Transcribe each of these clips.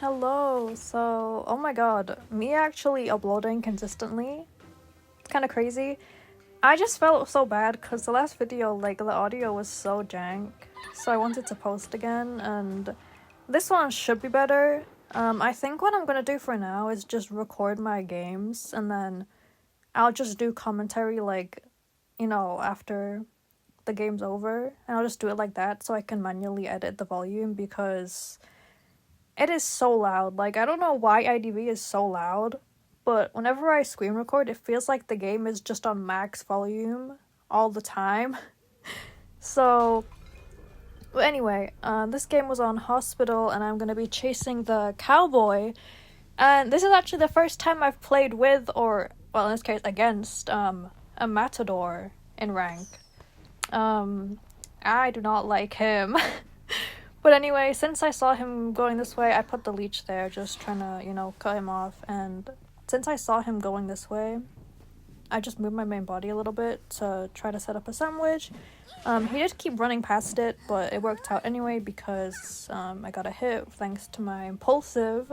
Hello. So, oh my god, me actually uploading consistently. It's kind of crazy. I just felt so bad because the last video, like, the audio was so jank. So I wanted to post again, and this one should be better. I think what I'm gonna do for now is just record my games, and then I'll just do commentary, like, after the game's over. And I'll just do it like that so I can manually edit the volume because it is so loud. Like, I don't know why IDV is so loud, but whenever I screen record, it feels like the game is just on max volume all the time. So, but anyway, this game was on Hospital, and I'm gonna be chasing the cowboy. And this is actually the first time I've played with, or, well, in this case, against, a matador in rank. I do not like him. But anyway, since I saw him going this way, I put the leech there, just trying to, cut him off. And since I saw him going this way, I just moved my main body a little bit to try to set up a sandwich. He did keep running past it, but it worked out anyway because I got a hit thanks to my impulsive.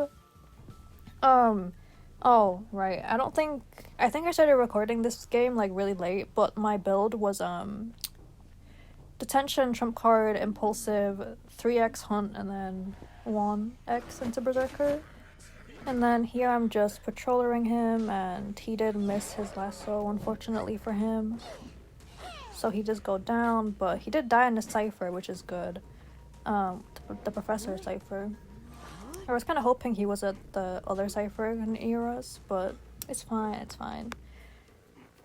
Oh, right. I think I started recording this game like really late, but my build was Detention, Trump Card, Impulsive, 3x Hunt, and then 1x into Berserker. And then here I'm just patrolling him, and he did miss his lasso, unfortunately for him. So he does go down, but he did die in the cipher, which is good. The professor cipher. I was kind of hoping he was at the other cipher in Eras, but it's fine, it's fine.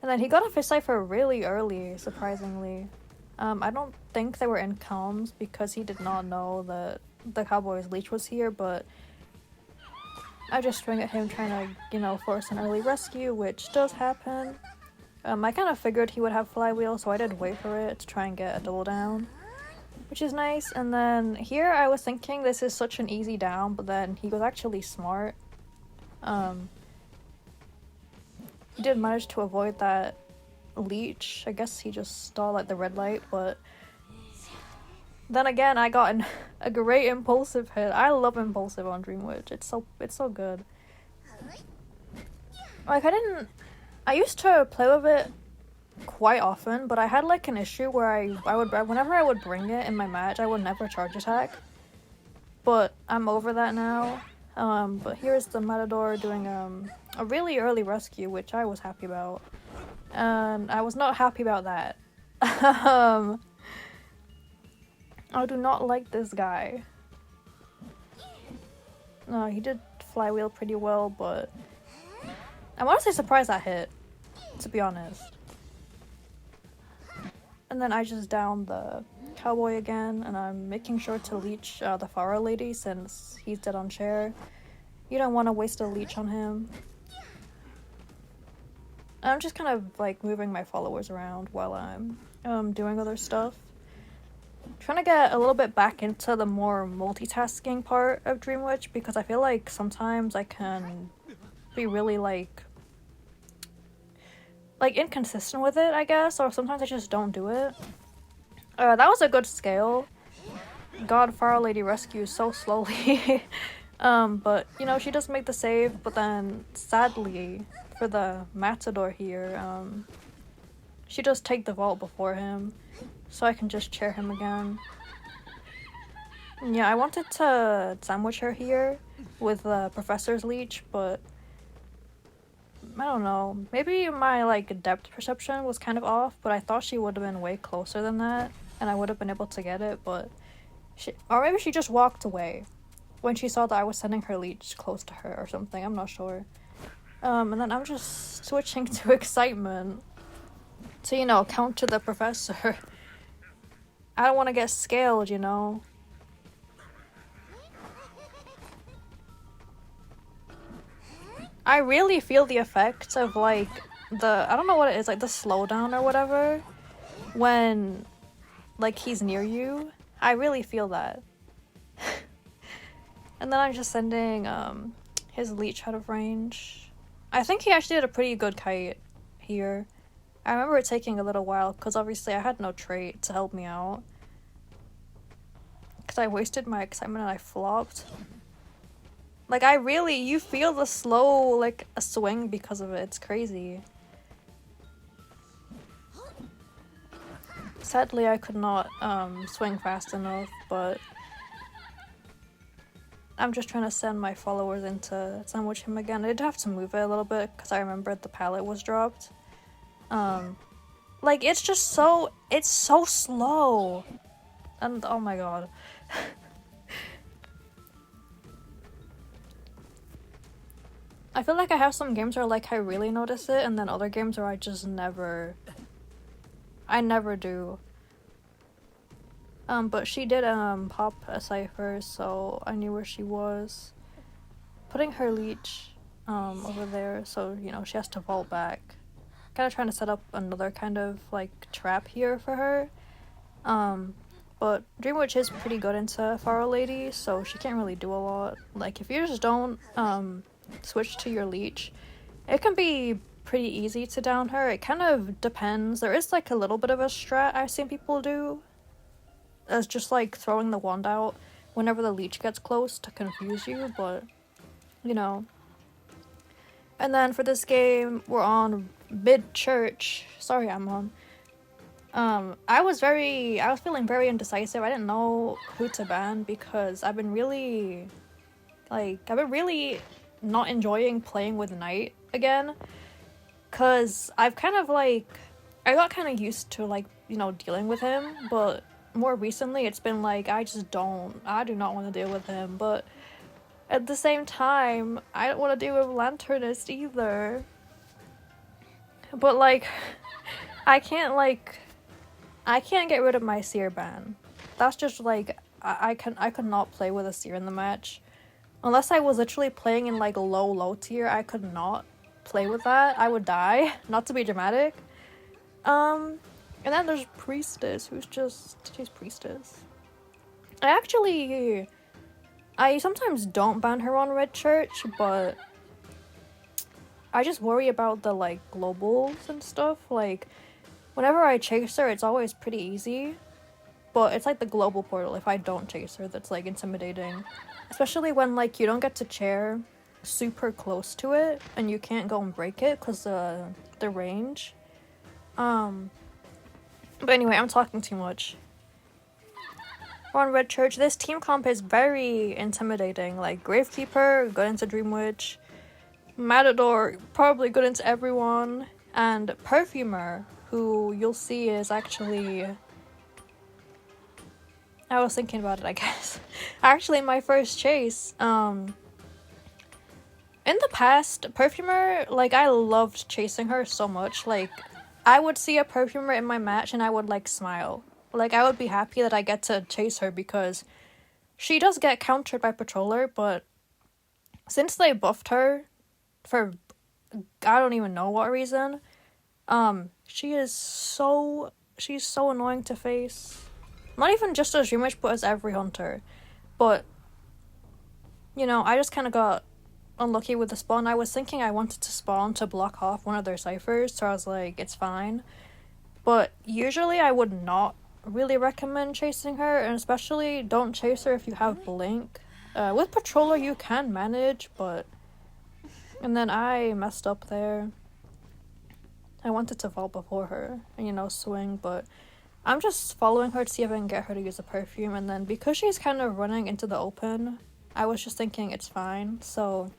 And then he got off his cipher really early, surprisingly. I don't think they were in comms because he did not know that the cowboy's leech was here, but I just swing at him trying to, force an early rescue, which does happen. I kind of figured he would have flywheel, so I did wait for it to try and get a double down, which is nice. And then here I was thinking this is such an easy down, but then he was actually smart. He did manage to avoid that leech. I guess he just stalled at the red light, but then again I got a great impulsive hit. I love impulsive on Dream Witch. It's so good. Like, I used to play with it quite often, but I had like an issue where I would whenever I would bring it in my match, I would never charge attack. But I'm over that now. But here's the Matador doing a really early rescue, which I was happy about. And I was not happy about that. I do not like this guy. No, he did flywheel pretty well, but I'm honestly surprised that hit, to be honest. And then I just downed the cowboy again, and I'm making sure to leech the Pharaoh lady since he's dead on chair. You don't want to waste a leech on him. I'm just kind of like moving my followers around while I'm doing other stuff. Trying to get a little bit back into the more multitasking part of Dream Witch because I feel like sometimes I can be really like inconsistent with it, I guess, or sometimes I just don't do it. That was a good scale. God, Pharaoh Lady rescues so slowly. But she does make the save, but then sadly for the Matador here, she does take the vault before him, so I can just chair him again. Yeah, I wanted to sandwich her here with the Professor's Leech, but I don't know. Maybe my depth perception was kind of off, but I thought she would have been way closer than that, and I would have been able to get it, but or maybe she just walked away when she saw that I was sending her leech close to her or something. I'm not sure. And then I'm just switching to excitement to, counter the professor. I don't want to get scaled, I really feel the effects of, I don't know what it is, the slowdown or whatever, when, he's near you. I really feel that. And then I'm just sending, his leech out of range. I think he actually did a pretty good kite here. I remember it taking a little while, because obviously I had no trait to help me out. Because I wasted my excitement and I flopped. Like, you feel the slow, like, a swing because of it. It's crazy. Sadly, I could not, swing fast enough, but I'm just trying to send my followers in to sandwich him again. I did have to move it a little bit, because I remembered the pallet was dropped. Like, it's so slow. And, oh my god. I feel like I have some games where, like, I really notice it, and then other games where I just never do. But she did, pop a cipher, so I knew where she was. Putting her leech, over there, so, you know, she has to vault back. Kinda trying to set up another kind of, like, trap here for her. But Dream Witch is pretty good into Pharaoh Lady, so she can't really do a lot. Like, if you just don't, switch to your leech, it can be pretty easy to down her. It kind of depends. There is, like, a little bit of a strat I've seen people do. It's just, like, throwing the wand out whenever the leech gets close to confuse you, but, you know. And then for this game, we're on mid-church. Sorry, Amon. I was feeling very indecisive. I didn't know who to ban because I've been really not enjoying playing with Knight again. Cause I've kind of, like, I got kind of used to, like, you know, dealing with him, but more recently it's been like, I do not want to deal with him, but at the same time, I don't want to deal with Lanternist either. But, like, I can't get rid of my Seer ban. That's just, like, I could not play with a Seer in the match. Unless I was literally playing in, like, low tier, I could not play with that. I would die. Not to be dramatic. And then there's Priestess, she's Priestess. I sometimes don't ban her on Red Church, but I just worry about the, like, globals and stuff. Like, whenever I chase her, it's always pretty easy, but it's like the global portal, if I don't chase her, that's, like, intimidating. Especially when, like, you don't get to chair super close to it, and you can't go and break it, because the range. But anyway, I'm talking too much. We're on Red Church. This team comp is very intimidating. Like, Gravekeeper, good into Dream Witch. Matador, probably good into everyone. And Perfumer, who you'll see is actually... I was thinking about it, I guess. Actually, my first chase, in the past, Perfumer, like, I loved chasing her so much. Like, I would see a Perfumer in my match and I would, like, smile. Like, I would be happy that I get to chase her because she does get countered by Patroller, but since they buffed her for I don't even know what reason, she's so annoying to face. Not even just as Dream Witch, but as every hunter. But, you know, I just kind of got unlucky with the spawn. I was thinking I wanted to spawn to block off one of their ciphers, so I was like, it's fine. But usually I would not really recommend chasing her, and especially don't chase her if you have Blink. With Patroller you can manage, but... And then I messed up there. I wanted to vault before her and, you know, swing, but I'm just following her to see if I can get her to use a perfume, and then because she's kind of running into the open, I was just thinking it's fine, so...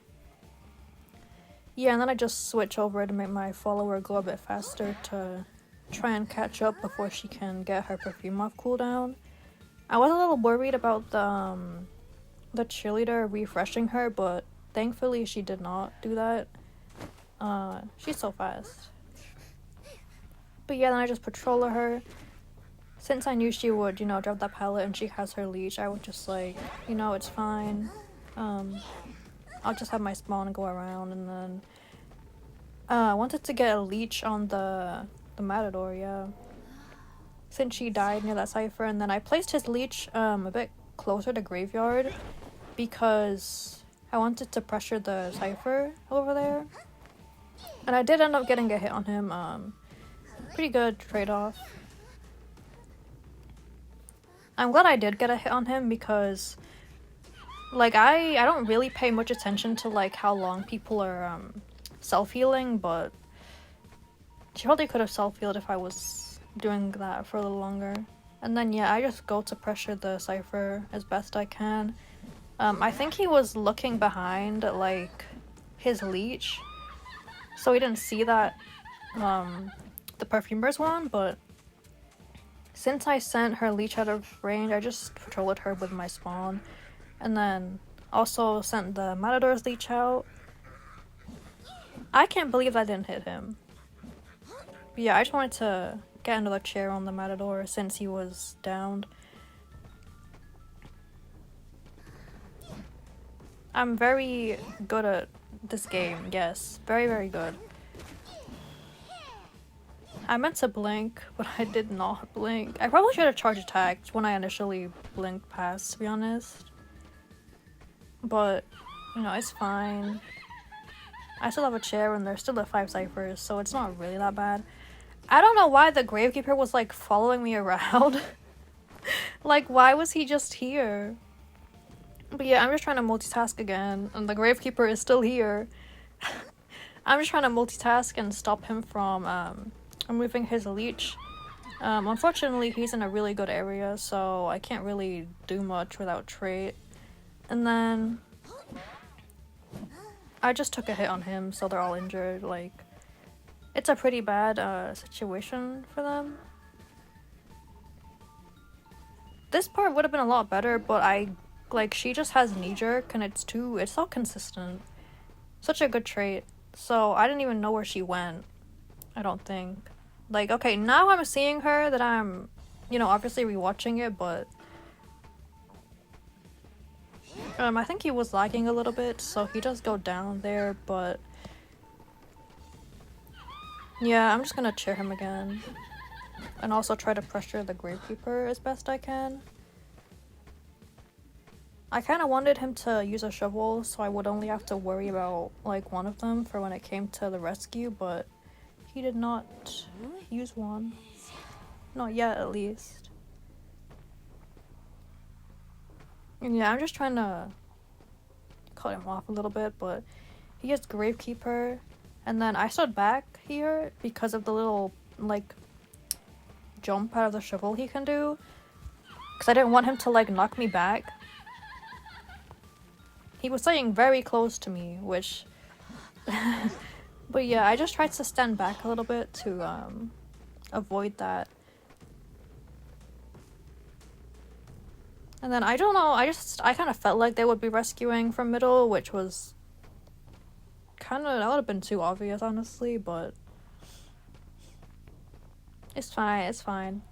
Yeah, and then I just switch over to make my follower go a bit faster to try and catch up before she can get her perfume off cooldown. I was a little worried about the cheerleader refreshing her, but thankfully she did not do that. She's so fast. But yeah, then I just patroller her. Since I knew she would, you know, drop that pallet and she has her leech, I would just like, you know, it's fine. I'll just have my spawn and go around, and then I wanted to get a leech on the Matador, yeah. Since she died near that cipher, and then I placed his leech a bit closer to Graveyard because I wanted to pressure the cipher over there. And I did end up getting a hit on him. Pretty good trade-off. I'm glad I did get a hit on him because Like, I don't really pay much attention to, like, how long people are, self-healing, but she probably could have self-healed if I was doing that for a little longer. And then, yeah, I just go to pressure the Cypher as best I can. I think he was looking behind, like, his leech, so he didn't see that, the Perfumer's one, but since I sent her leech out of range, I just patrolled her with my spawn. And then also sent the Matador's leech out. I can't believe I didn't hit him. But yeah, I just wanted to get another chair on the Matador since he was downed. I'm very good at this game, yes. Very, very good. I meant to blink, but I did not blink. I probably should have charge attacked when I initially blinked past, to be honest. But, you know, it's fine. I still have a chair and there's still 5 ciphers, so it's not really that bad. I don't know why the Gravekeeper was, like, following me around. Like, why was he just here? But yeah, I'm just trying to multitask again, and the Gravekeeper is still here. I'm just trying to multitask and stop him from, removing his leech. Unfortunately, he's in a really good area, so I can't really do much without trait. And then I just took a hit on him, so they're all injured. Like, it's a pretty bad situation for them. This part would have been a lot better, but she just has knee-jerk, and it's all consistent. Such a good trait. So I didn't even know where she went, I don't think. Like, okay, now I'm seeing her that I'm, you know, obviously rewatching it, but I think he was lagging a little bit, so he does go down there, but yeah, I'm just gonna chair him again. And also try to pressure the Gravekeeper as best I can. I kind of wanted him to use a shovel, so I would only have to worry about, like, one of them for when it came to the rescue, but he did not use one. Not yet, at least. And yeah, I'm just trying to cut him off a little bit, but he has Gravekeeper, and then I stood back here because of the little, like, jump out of the shovel he can do, because I didn't want him to, like, knock me back. He was staying very close to me, which but yeah, I just tried to stand back a little bit to avoid that. And then I don't know, I kind of felt like they would be rescuing from middle, which was that would have been too obvious, honestly, but it's fine, it's fine.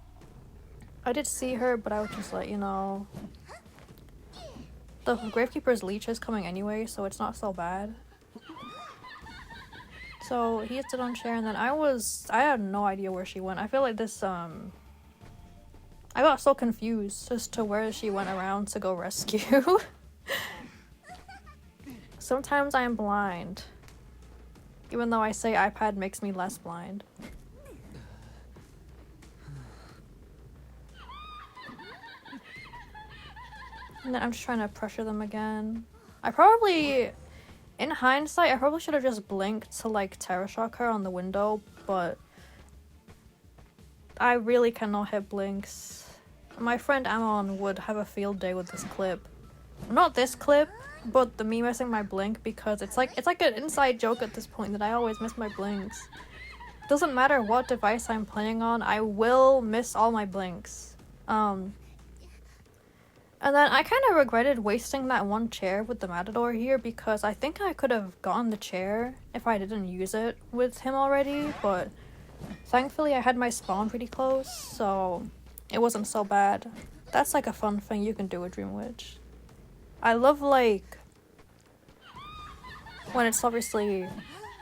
I did see her, but I was just like, you know, the Gravekeeper's leech is coming anyway, so it's not so bad. So he stood on chair, and then I had no idea where she went. I feel like this, I got so confused as to where she went around to go rescue. Sometimes I'm blind. Even though I say iPad makes me less blind. And then I'm just trying to pressure them again. In hindsight, I probably should have just blinked to, like, Terror Shock her on the window, but I really cannot hit blinks. My friend Amon would have a field day with this clip. Not this clip, but me missing my blink, because it's like an inside joke at this point that I always miss my blinks. Doesn't matter what device I'm playing on, I will miss all my blinks. And then I kind of regretted wasting that one chair with the Matador here, because I think I could have gotten the chair if I didn't use it with him already, but thankfully I had my spawn pretty close, so it wasn't so bad. That's like a fun thing you can do with Dream Witch. I love, like, when it's obviously,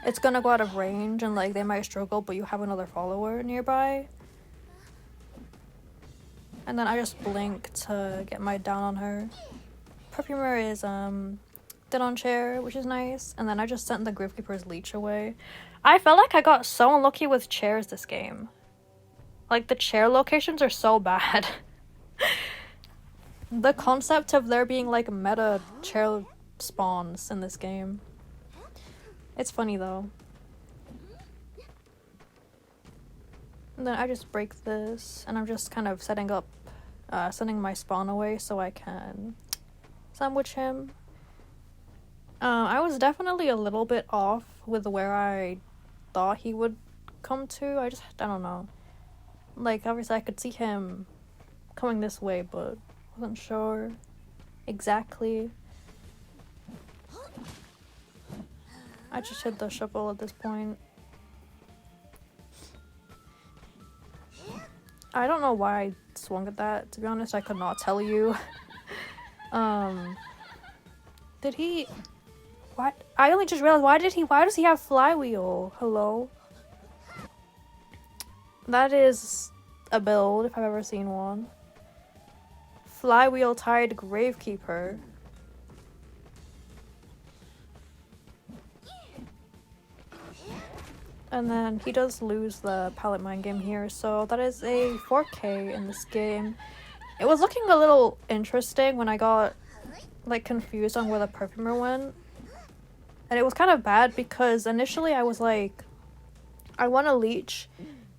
it's gonna go out of range and, like, they might struggle, but you have another follower nearby. And then I just blink to get my down on her. Perfumer is dead on chair, which is nice. And then I just sent the Gravekeeper's leech away. I felt like I got so unlucky with chairs this game. Like, the chair locations are so bad. the concept of there being like meta chair spawns in this game. It's funny though. And then I just break this, and I'm just kind of setting my spawn away so I can sandwich him. I was definitely a little bit off with where I thought he would come to. I don't know. Like, obviously I could see him coming this way, but wasn't sure exactly. I just hit the shovel at this point. I don't know why I swung at that. To be honest, I could not tell you. Did he... What? I only just realized, why does he have flywheel? Hello? That is a build, if I've ever seen one. Flywheel tied Gravekeeper. And then he does lose the pallet mine game here, so that is a 4K in this game. It was looking a little interesting when I got like confused on where the perfumer went. And it was kind of bad because initially I was like, I want to leech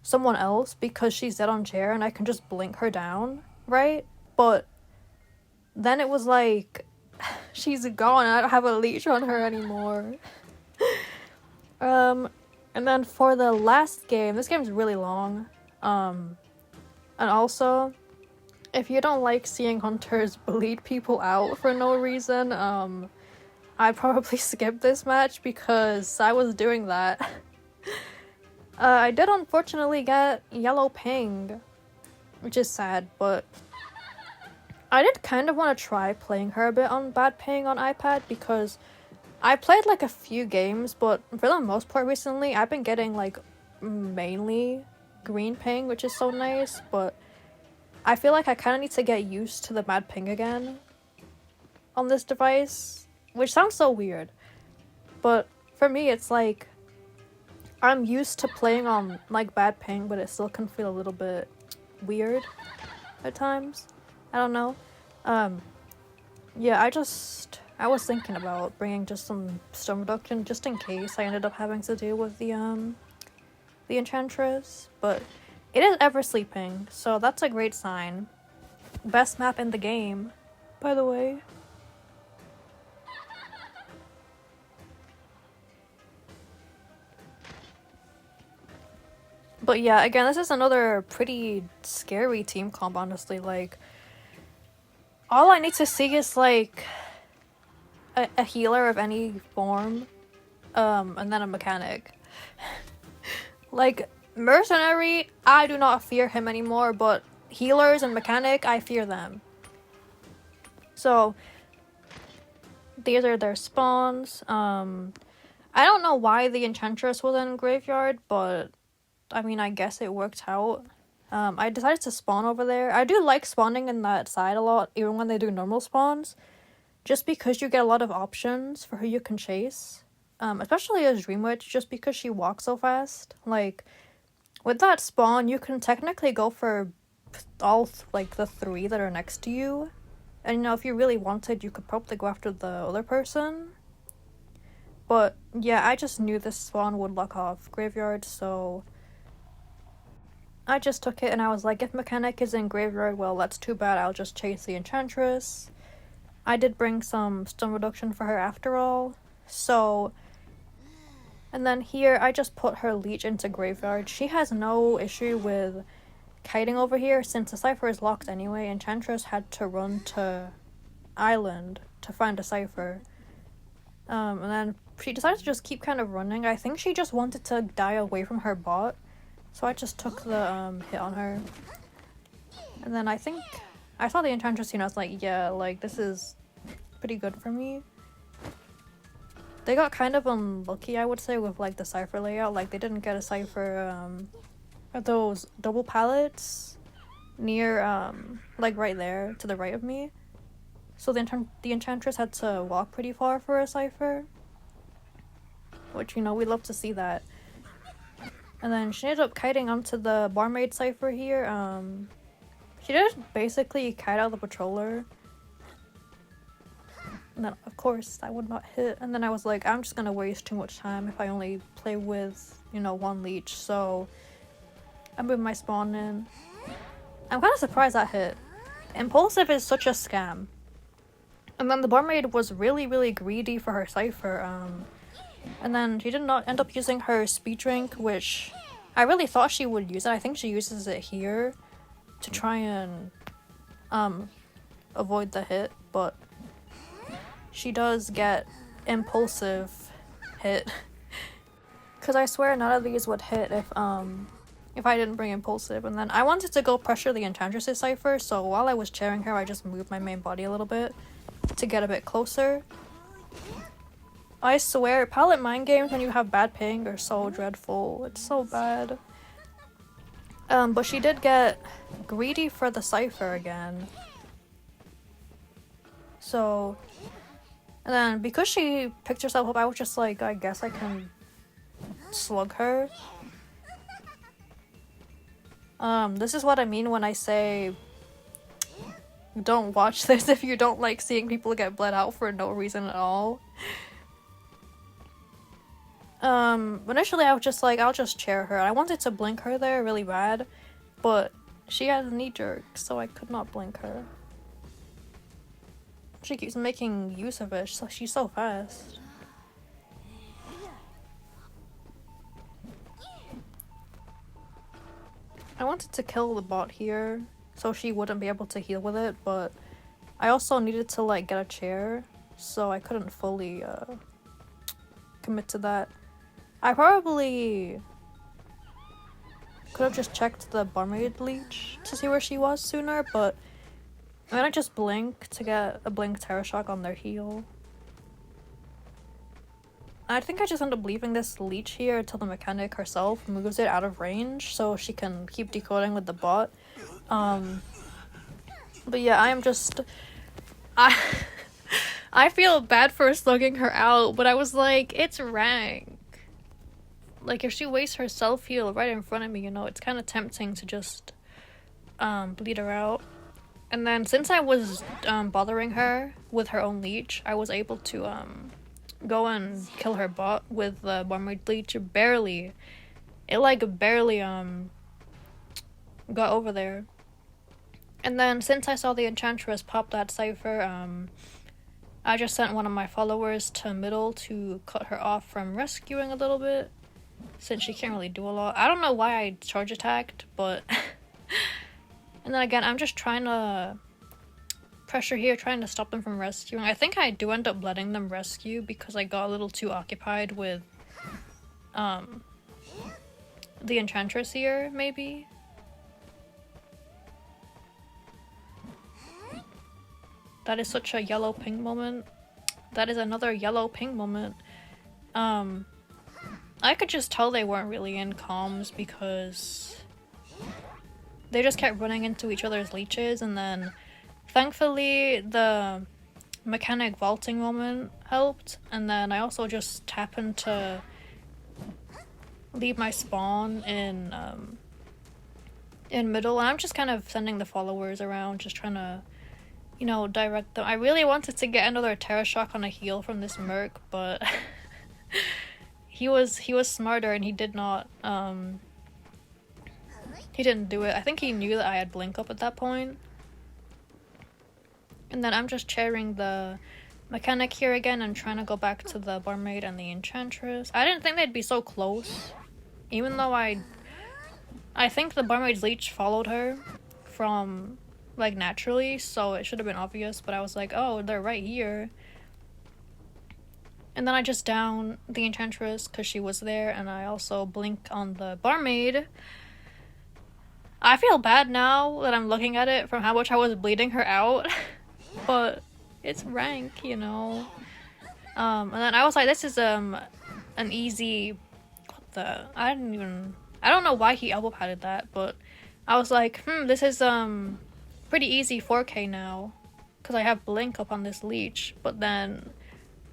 someone else because she's dead on chair and I can just blink her down, right? But then it was like, she's gone and I don't have a leech on her anymore. And then for the last game, this game's really long. And also, if you don't like seeing hunters bleed people out for no reason, I'd probably skip this match because I was doing that. I did unfortunately get yellow ping, which is sad, but I did kind of want to try playing her a bit on bad ping on iPad because I played like a few games, but for the most part recently, I've been getting like mainly green ping, which is so nice, but I feel like I kind of need to get used to the bad ping again on this device. Which sounds so weird, but for me it's like I'm used to playing on like bad ping, but it still can feel a little bit weird at times. I don't know. Yeah, I was thinking about bringing just some stone reduction just in case I ended up having to deal with the Enchantress, but it is Eversleeping, so that's a great sign. Best map in the game, by the way. But yeah, again, this is another pretty scary team comp, honestly. Like, all I need to see is, like, a healer of any form, and then a mechanic. Like, Mercenary, I do not fear him anymore, but healers and mechanic, I fear them. So, these are their spawns. I don't know why the Enchantress was in Graveyard, but I mean, I guess it worked out. I decided to spawn over there. I do like spawning in that side a lot, even when they do normal spawns. Just because you get a lot of options for who you can chase. Especially as Dream Witch, just because she walks so fast. Like, with that spawn, you can technically go for all, like, the 3 that are next to you. And, you know, if you really wanted, you could probably go after the other person. But, yeah, I just knew this spawn would lock off Graveyard, so I just took it and I was like, if mechanic is in Graveyard, well, that's too bad. I'll just chase the Enchantress. I did bring some stun reduction for her after all. So, and then here, I just put her leech into Graveyard. She has no issue with kiting over here since the cipher is locked anyway. Enchantress had to run to Island to find a cipher. And then she decided to just keep kind of running. I think she just wanted to die away from her bot. So I just took the hit on her. And then I think I saw the Enchantress, you know, I was like, yeah, like, this is pretty good for me. They got kind of unlucky, I would say, with, like, the cipher layout. Like, they didn't get a cipher, those double pallets near, like, right there, to the right of me. So the Enchantress had to walk pretty far for a cipher. Which, you know, we love to see that. And then she ended up kiting onto the barmaid cipher here. She did basically kite out the patroller. And then, of course, I would not hit. And then I was like, I'm just gonna waste too much time if I only play with, you know, one leech. So I moved my spawn in. I'm kind of surprised that hit. Impulsive is such a scam. And then the barmaid was really, really greedy for her cipher. And then she did not end up using her speed drink, which I really thought she would use it. I think she uses it here to try and avoid the hit, but she does get impulsive hit. Cause I swear none of these would hit if I didn't bring impulsive. And then I wanted to go pressure the Enchantress's cipher, so while I was cheering her, I just moved my main body a little bit to get a bit closer. I swear, palette mind games when you have bad ping are so dreadful. It's so bad. But she did get greedy for the cipher again. So, and then because she picked herself up, I was just like, I guess I can slug her. This is what I mean when I say don't watch this if you don't like seeing people get bled out for no reason at all. Initially I was just like, I'll just chair her. I wanted to blink her there really bad, but she has knee jerk, so I could not blink her. She keeps making use of it, so she's so fast. I wanted to kill the bot here so she wouldn't be able to heal with it, but I also needed to like get a chair, so I couldn't fully commit to that. I probably could have just checked the barmaid leech to see where she was sooner, but I'm gonna just blink to get a blink terror shock on their heal. I think I just end up leaving this leech here until the mechanic herself moves it out of range so she can keep decoding with the bot. But yeah, I am just... I feel bad for slugging her out, but I was like, it's rank. Like, if she wastes her self-heal right in front of me, you know, it's kind of tempting to just bleed her out. And then since I was bothering her with her own leech, I was able to go and kill her bot with the barmaid leech. Barely. It like barely got over there. And then since I saw the Enchantress pop that cipher, I just sent one of my followers to middle to cut her off from rescuing a little bit, since she can't really do a lot. I don't know why I charge attacked, but and then again, I'm just trying to pressure here, trying to stop them from rescuing. I think I do end up letting them rescue because I got a little too occupied with the Enchantress here, maybe. That is such a yellow ping moment. That is another yellow ping moment. I could just tell they weren't really in comms because they just kept running into each other's leeches, and then thankfully the mechanic vaulting moment helped, and then I also just happened to leave my spawn in middle, and I'm just kind of sending the followers around, just trying to, you know, direct them. I really wanted to get another terror shock on a heal from this merc, but he was smarter and he did not he didn't do it. I think he knew that I had blink up at that point. And then I'm just chairing the mechanic here again and trying to go back to the barmaid and the Enchantress. I didn't think they'd be so close, even though I think the barmaid's leech followed her from like naturally, so it should have been obvious, but I was like, oh, they're right here. And then I just down the Enchantress because she was there, and I also blink on the barmaid. I feel bad now that I'm looking at it from how much I was bleeding her out, but it's rank, you know. And then I was like, this is an easy, I don't know why he elbow padded that, but I was like, this is pretty easy 4K now, because I have blink up on this leech. But then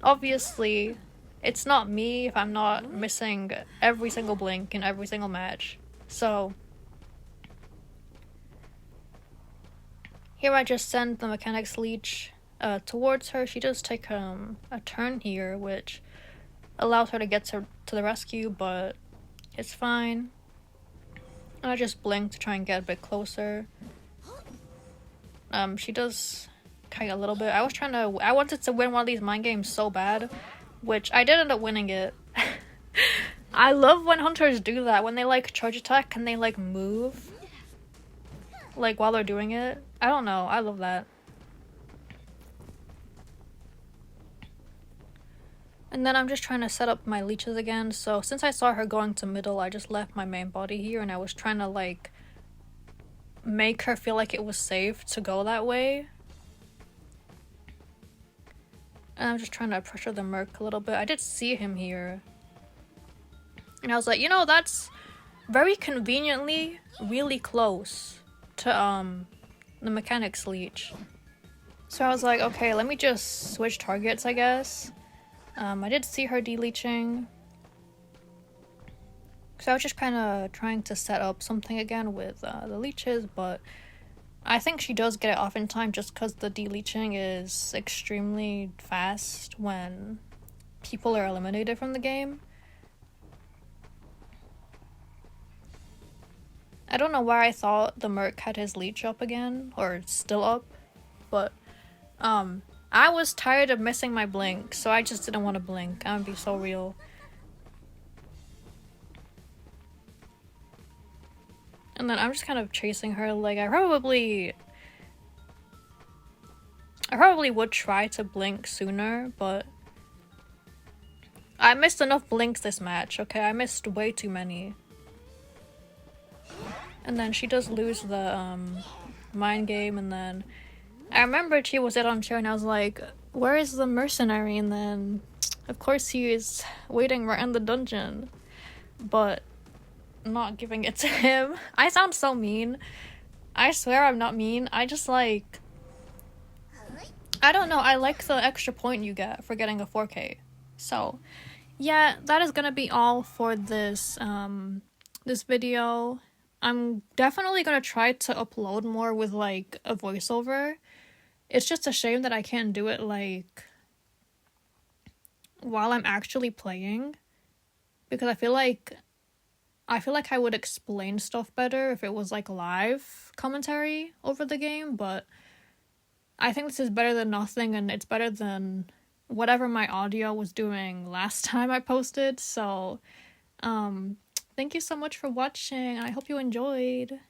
obviously it's not me if I'm not missing every single blink in every single match. So here I just send the mechanic's leech towards her, she does take a turn here, which allows her to get to the rescue, but it's fine. I just blink to try and get a bit closer. She does kite a little bit. I wanted to win one of these mind games so bad, which I did end up winning it. I love when hunters do that, when they like charge attack and they like move like while they're doing it. I don't know, I love that. And then I'm just trying to set up my leeches again. So since I saw her going to middle, I just left my main body here and I was trying to like make her feel like it was safe to go that way. And I'm just trying to pressure the Merc a little bit. I did see him here. And I was like, you know, that's very conveniently really close to the Mechanics Leech. So I was like, okay, let me just switch targets, I guess. I did see her deleeching. So I was just kind of trying to set up something again with the leeches, but I think she does get it off in time just because the deleeching is extremely fast when people are eliminated from the game. I don't know why I thought the Merc had his leech up again, or still up, but I was tired of missing my blink, so I just didn't want to blink. I'm gonna be so real. And then I'm just kind of chasing her. Like, I probably would try to blink sooner, but I missed enough blinks this match, okay? I missed way too many. And then she does lose the mind game, and then I remembered she was dead on chair, and I was like, where is the mercenary? And then of course he is waiting right in the dungeon, but not giving it to him. I sound so mean. I swear I'm not mean. I just like, I don't know, I like the extra point you get for getting a 4K. So yeah, that is gonna be all for this this video. I'm definitely gonna try to upload more with like a voiceover. It's just a shame that I can't do it like while I'm actually playing, because I feel like I would explain stuff better if it was like live commentary over the game, but I think this is better than nothing, and it's better than whatever my audio was doing last time I posted. So thank you so much for watching, and I hope you enjoyed.